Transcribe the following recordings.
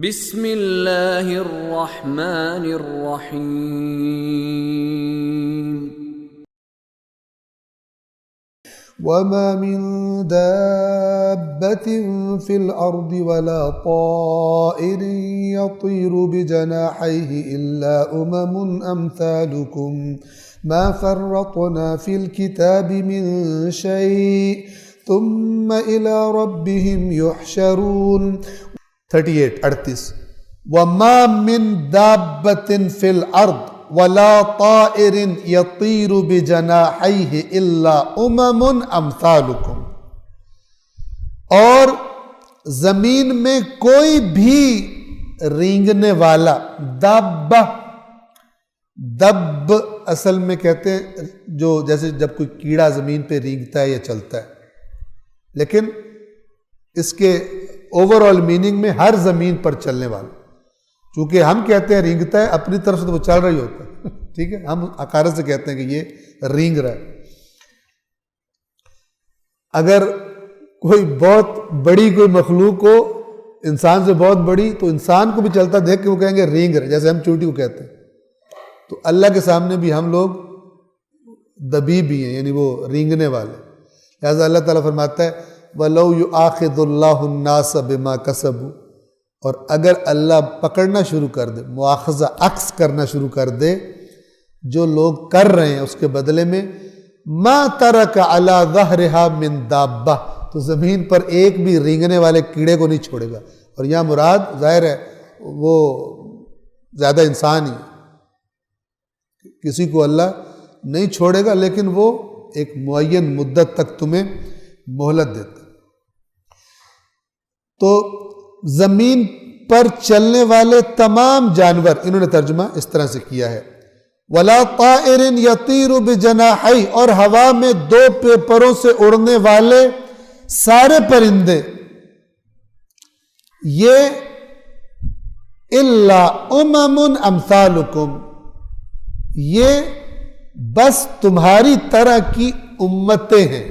بسم اللہ الرحمن الرحیم وما من دابة في الأرض ولا طائر يطير بجناحيه إلا أمثالكم ما فرطنا في الكتاب من شيء ثم إلى ربهم يحشرون 38 وما من دابة في الأرض ولا طائر يطير بجناحيه إلا أمثالكم، اور زمین میں کوئی بھی رینگنے والا دب اصل میں کہتے ہیں جو جیسے جب کوئی کیڑا زمین پہ رینگتا ہے یا چلتا ہے، لیکن اس کے اوورآل میننگ میں ہر زمین پر چلنے والا، چونکہ ہم کہتے ہیں رینگتا ہے، اپنی طرف سے تو وہ چل رہی ہوتا ہے، ٹھیک ہے، ہم عقارت سے کہتے ہیں کہ یہ رینگ رہا ہے۔ اگر کوئی بہت بڑی کوئی مخلوق ہو انسان سے بہت بڑی، تو انسان کو بھی چلتا دیکھ کے وہ کہیں گے رینگ رہا ہے، جیسے ہم چونٹی کو کہتے ہیں۔ تو اللہ کے سامنے بھی ہم لوگ دبیب بھی ہیں، یعنی وہ رینگنے والے۔ لہٰذا اللہ تعالیٰ فرماتا ہے وَلَوْ يُؤَاخِذُ اللَّهُ النَّاسَ بِمَا كَسَبُوا، اور اگر اللہ پکڑنا شروع کر دے، مواخذہ عکس کرنا شروع کر دے جو لوگ کر رہے ہیں اس کے بدلے میں، مَا تَرَكَ عَلَى ظَهْرِهَا مِن دَابَّةٍ، تو زمین پر ایک بھی رینگنے والے کیڑے کو نہیں چھوڑے گا۔ اور یہاں مراد ظاہر ہے وہ زیادہ انسان ہی، کسی کو اللہ نہیں چھوڑے گا، لیکن وہ ایک معین مدت تک تمہیں مہلت دیتا۔ تو زمین پر چلنے والے تمام جانور، انہوں نے ترجمہ اس طرح سے کیا ہے وَلَا طَائِرٍ يَطِيرُ بِجَنَاحَيْهِ، اور ہوا میں دو پروں سے اڑنے والے سارے پرندے، یہ إِلَّا أَمْثَالُكُمْ، یہ بس تمہاری طرح کی امتیں ہیں۔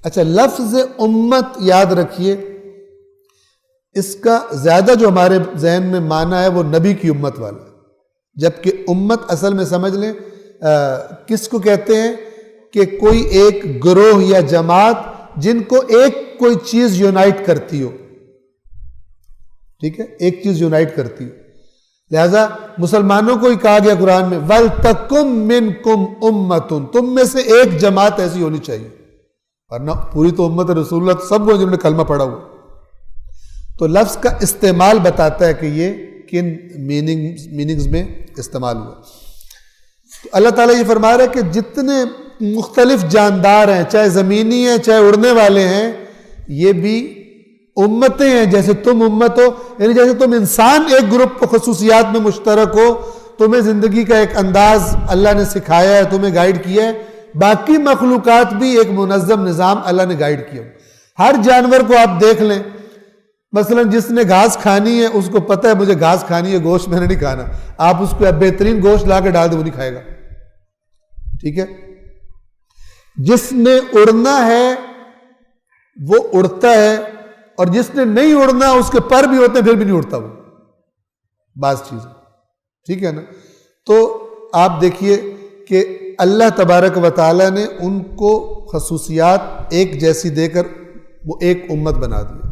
اچھا، لفظ امت یاد رکھیے، اس کا زیادہ جو ہمارے ذہن میں معنی ہے وہ نبی کی امت والا، جبکہ امت اصل میں سمجھ لیں کس کو کہتے ہیں کہ کوئی ایک گروہ یا جماعت جن کو ایک کوئی چیز یونائٹ کرتی ہو، ٹھیک ہے، ایک چیز یونائٹ کرتی ہو۔ لہذا مسلمانوں کو ہی کہا گیا قرآن میں وَلْتَكُمْ مِنْكُمْ أُمَّةٌ، تم میں سے ایک جماعت ایسی ہونی چاہیے، ورنہ پوری تو امت رسول اللہ سب وہ جنہوں نے کلمہ پڑھا ہوا۔ تو لفظ کا استعمال بتاتا ہے کہ یہ کن میننگز میں استعمال ہوا۔ تو اللہ تعالیٰ یہ فرما رہا ہے کہ جتنے مختلف جاندار ہیں، چاہے زمینی ہیں چاہے اڑنے والے ہیں، یہ بھی امتیں ہیں جیسے تم امت ہو، یعنی جیسے تم انسان ایک گروپ خصوصیات میں مشترک ہو، تمہیں زندگی کا ایک انداز اللہ نے سکھایا ہے، تمہیں گائیڈ کیا ہے، باقی مخلوقات بھی ایک منظم نظام اللہ نے گائیڈ کیا۔ ہر جانور کو آپ دیکھ لیں، مثلا جس نے گھاس کھانی ہے اس کو پتہ ہے مجھے گھاس کھانی ہے، گوشت میں نے نہیں کھانا، آپ اس کو بہترین گوشت لا کے ڈال دیں وہ نہیں کھائے گا، ٹھیک ہے۔ جس نے اڑنا ہے وہ اڑتا ہے، اور جس نے نہیں اڑنا اس کے پر بھی ہوتے ہیں پھر بھی نہیں اڑتا وہ، بعض چیزیں، ٹھیک ہے نا۔ تو آپ دیکھیے کہ اللہ تبارک و تعالیٰ نے ان کو خصوصیات ایک جیسی دے کر وہ ایک امت بنا دی۔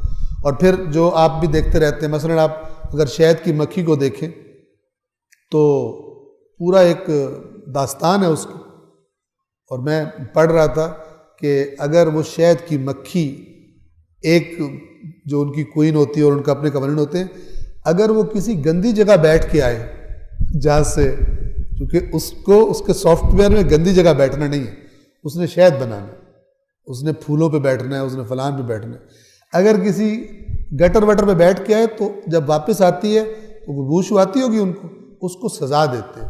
اور پھر جو آپ بھی دیکھتے رہتے ہیں، مثلا آپ اگر شہد کی مکھی کو دیکھیں تو پورا ایک داستان ہے اس کی، اور میں پڑھ رہا تھا کہ اگر وہ شہد کی مکھی ایک جو ان کی کوئین ہوتی ہے اور ان کا اپنے قوانین ہوتے ہیں، اگر وہ کسی گندی جگہ بیٹھ کے آئے جہاں سے، کیونکہ اس کے سافٹ ویئر میں گندی جگہ بیٹھنا نہیں ہے، اس نے شہد بنانا ہے، اس نے پھولوں پہ بیٹھنا ہے، اس نے فلان پہ بیٹھنا ہے۔ اگر کسی گٹر وٹر پہ بیٹھ کے آئے تو جب واپس آتی ہے تو بوشو آتی ہوگی ان کو، اس کو سزا دیتے ہیں،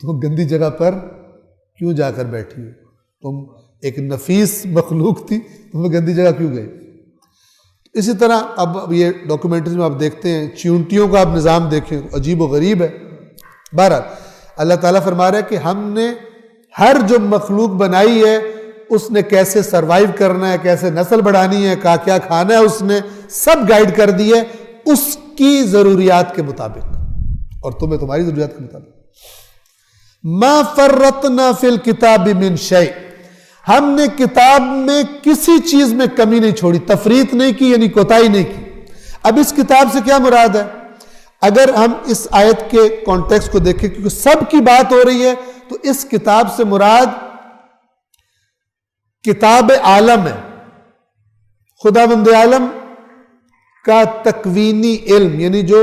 تم گندی جگہ پر کیوں جا کر بیٹھی ہو، تم ایک نفیس مخلوق تھی، تمہیں گندی جگہ کیوں گئی۔ اسی طرح اب یہ ڈاکومنٹریز میں آپ دیکھتے ہیں چیونٹیوں کا آپ نظام دیکھیں، عجیب و غریب ہے۔ بہرحال اللہ تعالیٰ فرما رہا ہے کہ ہم نے ہر جو مخلوق بنائی ہے اس نے کیسے سروائیو کرنا ہے، کیسے نسل بڑھانی ہے، کیا کھانا ہے، اس نے سب گائیڈ کر دی ہے اس کی ضروریات کے مطابق اور تمہیں تمہاری ضروریات کے مطابق. ما فرطنا فی الکتاب من شیء، ہم نے کتاب میں کسی چیز میں کمی نہیں چھوڑی، تفریط نہیں کی، یعنی کوتاہی نہیں کی. اب اس کتاب سے کیا مراد ہے؟ اگر ہم اس آیت کے کانٹیکسٹ کو دیکھیں، کیونکہ سب کی بات ہو رہی ہے، تو اس کتاب سے مراد کتاب عالم ہے، خداوند عالم کا تکوینی علم، یعنی جو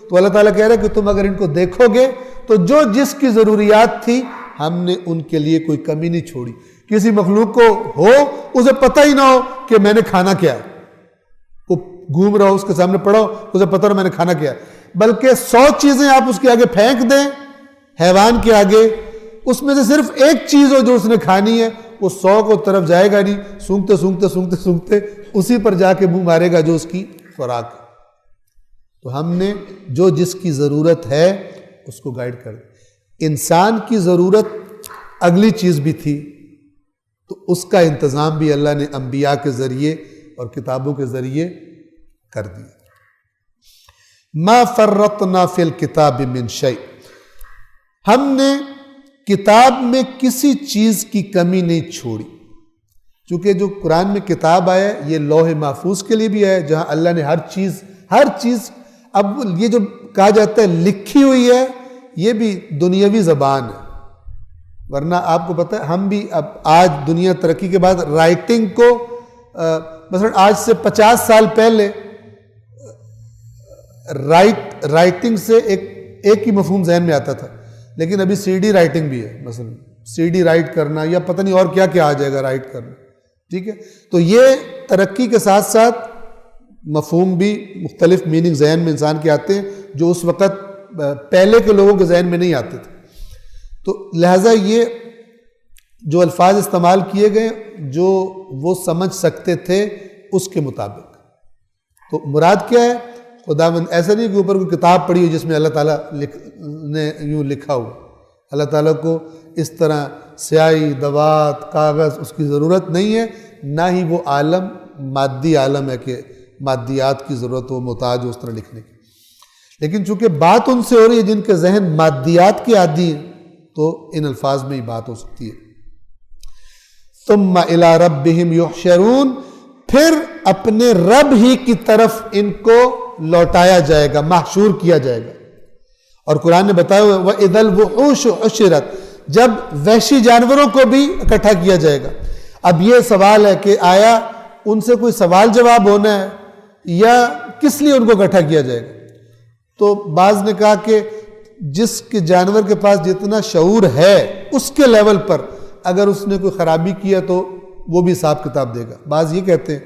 تو اللہ تعالیٰ کہہ رہا ہے کہ تم اگر ان کو دیکھو گے تو جو جس کی ضروریات تھی ہم نے ان کے لیے کوئی کمی نہیں چھوڑی. کسی مخلوق کو ہو اسے پتہ ہی نہ ہو کہ میں نے کھانا کیا ہے، وہ گھوم رہا ہو اس کے سامنے پڑا ہو اسے پتہ نہ میں نے کھانا کیا ہے، بلکہ 100 چیزیں آپ اس کے آگے پھینک دیں حیوان کے آگے، اس میں سے صرف ایک چیز ہو جو اس نے کھانی ہے، وہ 100 کو طرف جائے گا نہیں، سونگتے سونگتے سونگتے سونگتے اسی پر جا کے منہ مارے گا جو اس کی خوراک ہے. تو ہم نے جو جس کی ضرورت ہے اس کو گائیڈ کر دیا. انسان کی ضرورت اگلی چیز بھی تھی، تو اس کا انتظام بھی اللہ نے انبیاء کے ذریعے اور کتابوں کے ذریعے کر دیا. ما فرطنا فی الکتاب من شیء، ہم نے کتاب میں کسی چیز کی کمی نہیں چھوڑی. چونکہ جو قرآن میں کتاب آیا ہے یہ لوح محفوظ کے لیے بھی ہے، جہاں اللہ نے ہر چیز اب یہ جو کہا جاتا ہے لکھی ہوئی ہے، یہ بھی دنیاوی زبان ہے. ورنہ آپ کو پتہ ہے ہم بھی اب آج دنیا ترقی کے بعد رائٹنگ کو مثلا آج سے 50 سال پہلے رائٹنگ سے ایک ہی مفہوم ذہن میں آتا تھا، لیکن ابھی سی ڈی رائٹنگ بھی ہے. مثلا سی ڈی رائٹ کرنا یا پتہ نہیں اور کیا کیا آ جائے گا رائٹ کرنا. ٹھیک ہے، تو یہ ترقی کے ساتھ ساتھ مفہوم بھی مختلف میننگ ذہن میں انسان کے آتے ہیں جو اس وقت پہلے کے لوگوں کے ذہن میں نہیں آتے تھے. تو لہٰذا یہ جو الفاظ استعمال کیے گئے جو وہ سمجھ سکتے تھے اس کے مطابق. تو مراد کیا ہے؟ خداوند ایسا نہیں کہ اوپر کوئی کتاب پڑھی ہو جس میں اللہ تعالیٰ نے یوں لکھا ہوا. اللہ تعالیٰ کو اس طرح سیاہی، دوات، کاغذ اس کی ضرورت نہیں ہے، نہ ہی وہ عالم مادی عالم ہے کہ مادیات کی ضرورت ہو، محتاج ہو اس طرح لکھنے کی. لیکن چونکہ بات ان سے ہو رہی ہے جن کے ذہن مادیات کے عادی ہیں، تو ان الفاظ میں ہی بات ہو سکتی ہے. ثم الی ربہم یحشرون، پھر اپنے رب ہی کی طرف ان کو لوٹایا جائے گا، محشور کیا جائے گا. اور قرآن نے بتایا ہوا وَإِذَا الْوُحُوشُ حُشِرَتْ، جب وحشی جانوروں کو بھی اکٹھا کیا جائے گا. اب یہ سوال ہے کہ آیا ان سے کوئی سوال جواب ہونا ہے یا کس لیے ان کو اکٹھا کیا جائے گا؟ تو بعض نے کہا کہ جس کے جانور کے پاس جتنا شعور ہے اس کے لیول پر اگر اس نے کوئی خرابی کیا تو وہ بھی حساب کتاب دے گا. بعض یہ کہتے ہیں،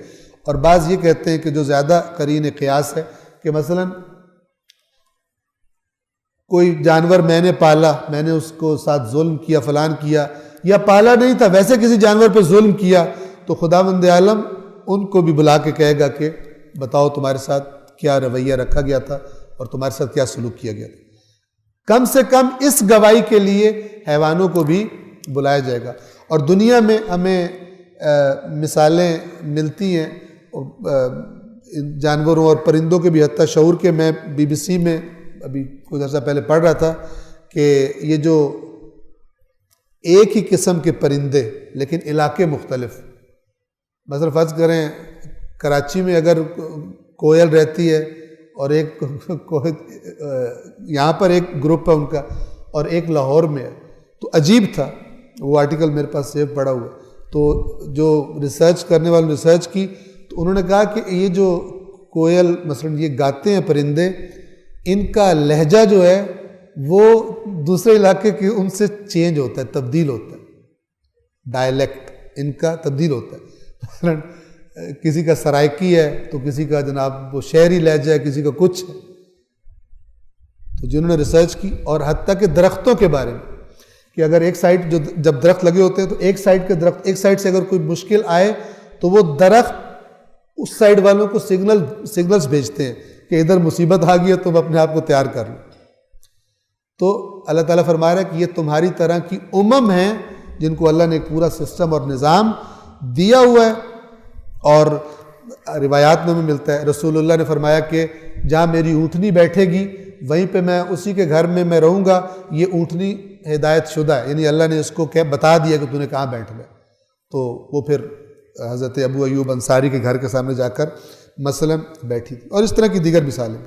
اور بعض یہ کہتے ہیں کہ جو زیادہ قرین قیاس ہے کہ مثلا کوئی جانور میں نے پالا، میں نے اس کو ساتھ ظلم کیا، فلان کیا، یا پالا نہیں تھا ویسے کسی جانور پہ ظلم کیا، تو خداوند عالم ان کو بھی بلا کے کہے گا کہ بتاؤ تمہارے ساتھ کیا رویہ رکھا گیا تھا اور تمہارے ساتھ کیا سلوک کیا گیا تھا. کم سے کم اس گواہی کے لیے حیوانوں کو بھی بلایا جائے گا. اور دنیا میں ہمیں مثالیں ملتی ہیں جانوروں اور پرندوں کے بھی، حتیٰ شعور کے. میں BBC میں ابھی کچھ عرصہ پہلے پڑھ رہا تھا کہ یہ جو ایک ہی قسم کے پرندے لیکن علاقے مختلف، مثلا فرض کریں کراچی میں اگر کوئل رہتی ہے اور ایک یہاں پر ایک گروپ ہے ان کا اور ایک لاہور میں ہے، تو عجیب تھا وہ آرٹیکل میرے پاس سیو پڑا ہوا. تو جو ریسرچ کرنے والوں نے ریسرچ کی تو انہوں نے کہا کہ یہ جو کوئل مثلا یہ گاتے ہیں پرندے، ان کا لہجہ جو ہے وہ دوسرے علاقے کے ان سے چینج ہوتا ہے، تبدیل ہوتا ہے. ڈائلیکٹ ان کا تبدیل ہوتا ہے. مثلا کسی کا سرائکی ہے تو کسی کا جناب وہ شہری لہجہ ہے، کسی کا کچھ ہے. تو جنہوں نے ریسرچ کی، اور حتیٰ کہ درختوں کے بارے میں کہ اگر ایک سائڈ جو جب درخت لگے ہوتے ہیں تو ایک سائڈ کے درخت، ایک سائڈ سے اگر کوئی مشکل آئے تو وہ درخت اس سائڈ والوں کو سگنلز بھیجتے ہیں کہ ادھر مصیبت آ گئی ہے تم اپنے آپ کو تیار کر لو. تو اللہ تعالیٰ فرما رہا ہے کہ یہ تمہاری طرح کی امم ہیں جن کو اللہ نے ایک پورا سسٹم اور نظام دیا ہوا ہے، اور روایات میں بھی ملتا ہے، رسول اللہ نے فرمایا کہ جہاں میری اونٹنی بیٹھے گی وہیں پہ میں اسی کے گھر میں رہوں گا، یہ اونٹنی ہدایت شدہ ہے، یعنی اللہ نے اس کو بتا دیا کہ تو نے کہاں بیٹھنا ہے۔ تو وہ پھر حضرت ابو ایوب انصاری کے گھر کے سامنے جا کر مثلاً بیٹھی تھی، اور اس طرح کی دیگر مثالیں۔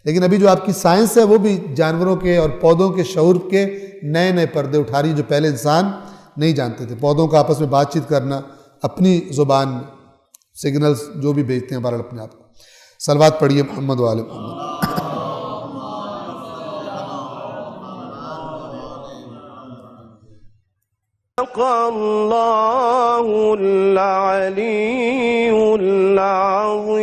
لیکن ابھی جو آپ کی سائنس ہے وہ بھی جانوروں کے اور پودوں کے شعور کے نئے نئے پردے اٹھا رہی، جو پہلے انسان نہیں جانتے تھے۔ پودوں کا آپس میں بات چیت کرنا اپنی زبان میں، سگنلز جو بھی بھیجتے ہیں بہرحال اپنے آپ کو۔ صلوات پڑھیے محمد و آل محمد۔ اللہ العلی العظیم۔